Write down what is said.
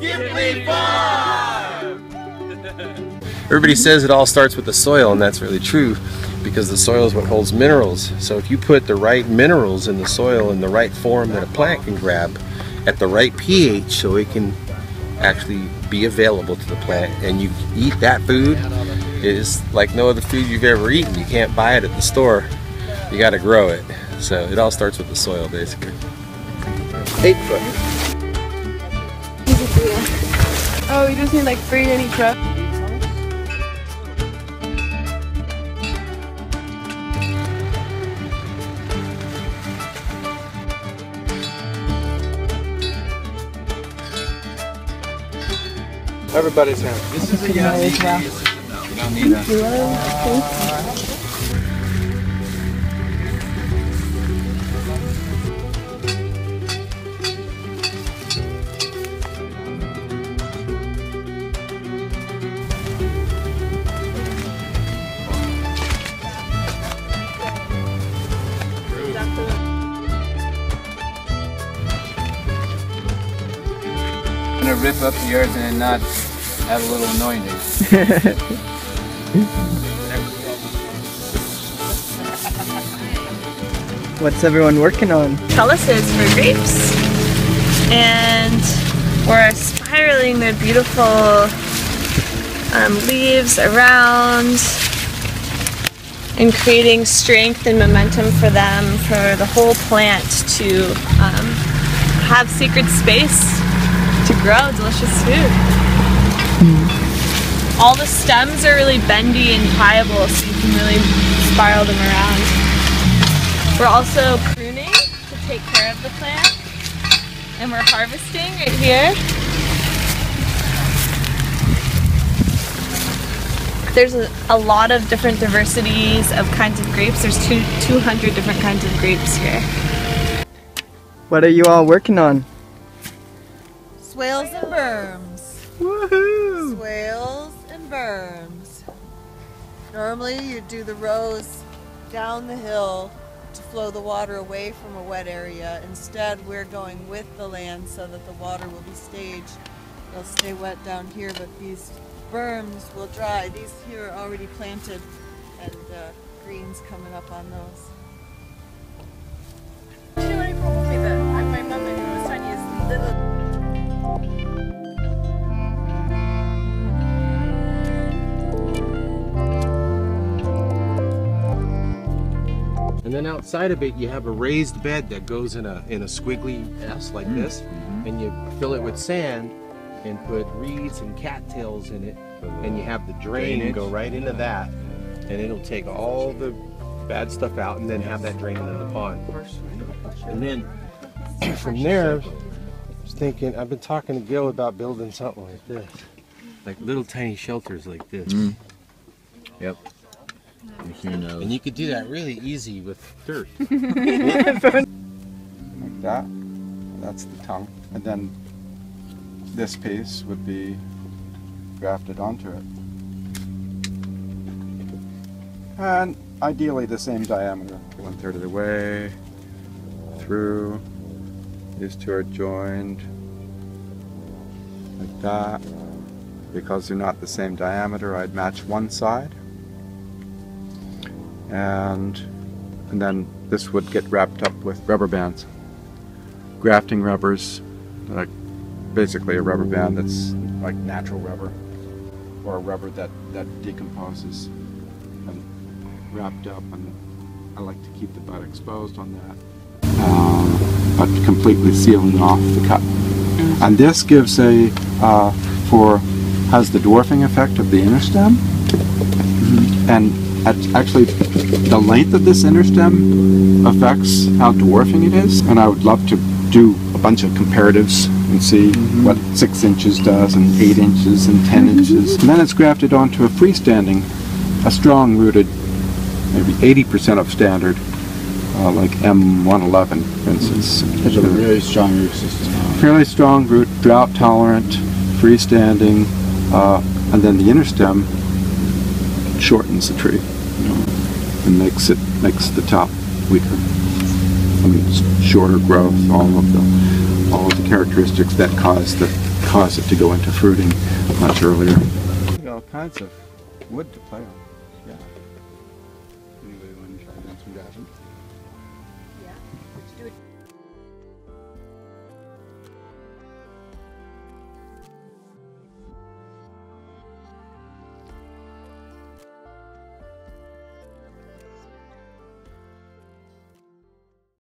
Skipley Farm! Everybody says it all starts with the soil, and that's really true because the soil is what holds minerals. So if you put the right minerals in the soil in the right form that a plant can grab at the right pH so it can actually be available to the plant, and you eat that food, it is like no other food you've ever eaten. You can't buy it at the store. You got to grow it. So it all starts with the soil, basically. 8 foot. Oh, you just need like 3 in each row. Everybody's hand. This is a young lady. You don't need a... I'm gonna rip up the earth and not have a little anointing. What's everyone working on? Trellises for grapes, and we're spiraling the beautiful leaves around and creating strength and momentum for them, for the whole plant to have sacred space to grow delicious food. All the stems are really bendy and pliable, so you can really spiral them around. We're also pruning to take care of the plant, and we're harvesting right here. There's a lot of different diversities of kinds of grapes. There's 200 different kinds of grapes here. What are you all working on? Swales and berms. Woohoo! Swales and berms. Normally you do the rows down the hill to flow the water away from a wet area. Instead, we're going with the land so that the water will be staged. It'll stay wet down here, but these berms will dry. These here are already planted, and green's coming up on those. My mom was trying to use little. And then outside of it, you have a raised bed that goes in a squiggly S like this, and you fill it with sand and put reeds and cattails in it, and you have the drain go right into that, and it'll take all the bad stuff out, and then have that drain into the pond. And then from there, I was thinking, I've been talking to Gil about building something like this, like little tiny shelters like this. Yep. And you could do that really easy with dirt. Like that. That's the tongue. And then this piece would be grafted onto it. And ideally the same diameter. 1/3 of the way through. These two are joined like that. Because they're not the same diameter, I'd match one side. And then this would get wrapped up with rubber bands. Grafting rubbers, like basically a rubber band that's like natural rubber, or a rubber that decomposes, and wrapped up, and I like to keep the bud exposed on that, but completely sealing off the cut. And this gives has the dwarfing effect of the inner stem, and actually the length of this inner stem affects how dwarfing it is, and I would love to do a bunch of comparatives and see what 6 inches does, and 8 inches, and 10 inches. And then it's grafted onto a freestanding, a strong rooted, maybe 80% of standard, like M111 for instance. It's a really strong root system. Fairly strong root, drought tolerant, freestanding, and then the inner stem shortens the tree, and makes the top weaker. I mean, shorter growth, all of the characteristics that cause the cause it to go into fruiting much earlier. All kinds of wood to play on.